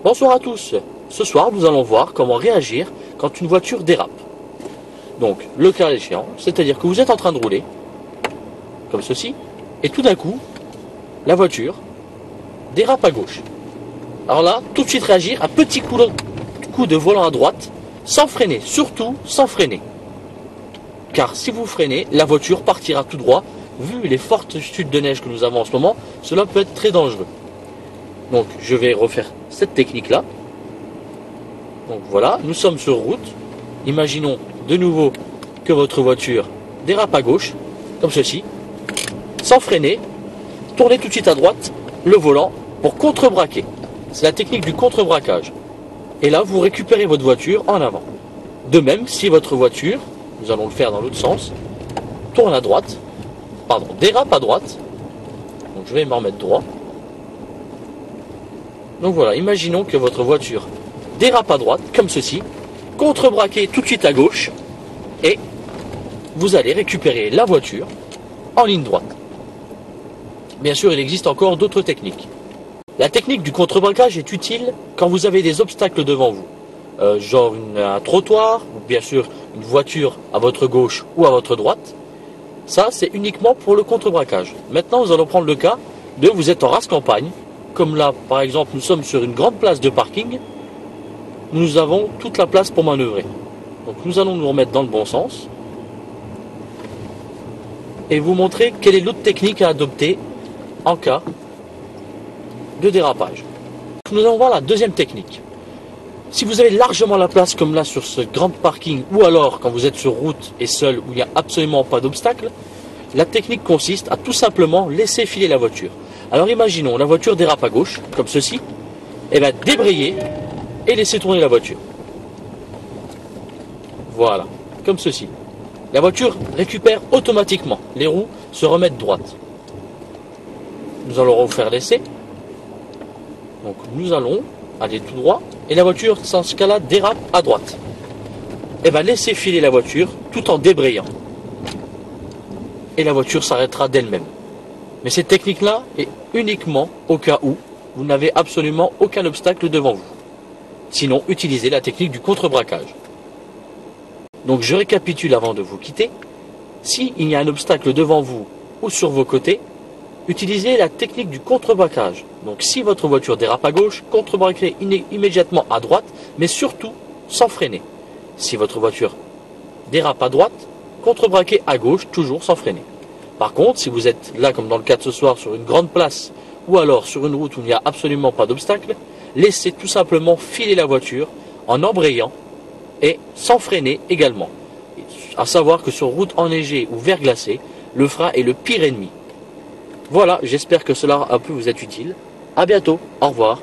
Bonsoir à tous. Ce soir, nous allons voir comment réagir quand une voiture dérape. Donc, le cas échéant, c'est-à-dire que vous êtes en train de rouler, comme ceci, et tout d'un coup, la voiture dérape à gauche. Alors là, tout de suite réagir, un petit coup de volant à droite, sans freiner, surtout sans freiner. Car si vous freinez, la voiture partira tout droit. Vu les fortes chutes de neige que nous avons en ce moment, cela peut être très dangereux. Donc je vais refaire cette technique-là. Donc voilà, nous sommes sur route. Imaginons de nouveau que votre voiture dérape à gauche, comme ceci, sans freiner. Tournez tout de suite à droite le volant pour contre-braquer. C'est la technique du contre-braquage. Et là, vous récupérez votre voiture en avant. De même, si votre voiture, nous allons le faire dans l'autre sens, tourne à droite, dérape à droite. Donc je vais m'en remettre droit. Donc voilà, imaginons que votre voiture dérape à droite, comme ceci, contre-braquez tout de suite à gauche, et vous allez récupérer la voiture en ligne droite. Bien sûr, il existe encore d'autres techniques. La technique du contre-braquage est utile quand vous avez des obstacles devant vous. Genre un trottoir, ou bien sûr une voiture à votre gauche ou à votre droite. Ça, c'est uniquement pour le contre-braquage. Maintenant, nous allons prendre le cas de vous êtes en race campagne. Comme là, par exemple, nous sommes sur une grande place de parking. Nous avons toute la place pour manœuvrer. Donc nous allons nous remettre dans le bon sens. Et vous montrer quelle est l'autre technique à adopter en cas de dérapage. Nous allons voir la deuxième technique. Si vous avez largement la place comme là sur ce grand parking, ou alors quand vous êtes sur route et seul où il n'y a absolument pas d'obstacle, la technique consiste à tout simplement laisser filer la voiture. Alors imaginons, la voiture dérape à gauche, comme ceci, et bien débrayer et laisser tourner la voiture. Voilà, comme ceci. La voiture récupère automatiquement, les roues se remettent droites. Nous allons refaire l'essai. Donc nous allons aller tout droit, et la voiture, dans ce cas-là, dérape à droite. Et bien laissez filer la voiture tout en débrayant. Et la voiture s'arrêtera d'elle-même. Mais cette technique-là est uniquement au cas où vous n'avez absolument aucun obstacle devant vous. Sinon, utilisez la technique du contre-braquage. Donc je récapitule avant de vous quitter. S'il y a un obstacle devant vous ou sur vos côtés, utilisez la technique du contre-braquage. Donc si votre voiture dérape à gauche, contre-braquez immédiatement à droite, mais surtout sans freiner. Si votre voiture dérape à droite, contre-braquez à gauche, toujours sans freiner. Par contre, si vous êtes là, comme dans le cas de ce soir, sur une grande place, ou alors sur une route où il n'y a absolument pas d'obstacle, laissez tout simplement filer la voiture en embrayant et sans freiner également. À savoir que sur route enneigée ou verglacée, le frein est le pire ennemi. Voilà, j'espère que cela a pu vous être utile. À bientôt, au revoir.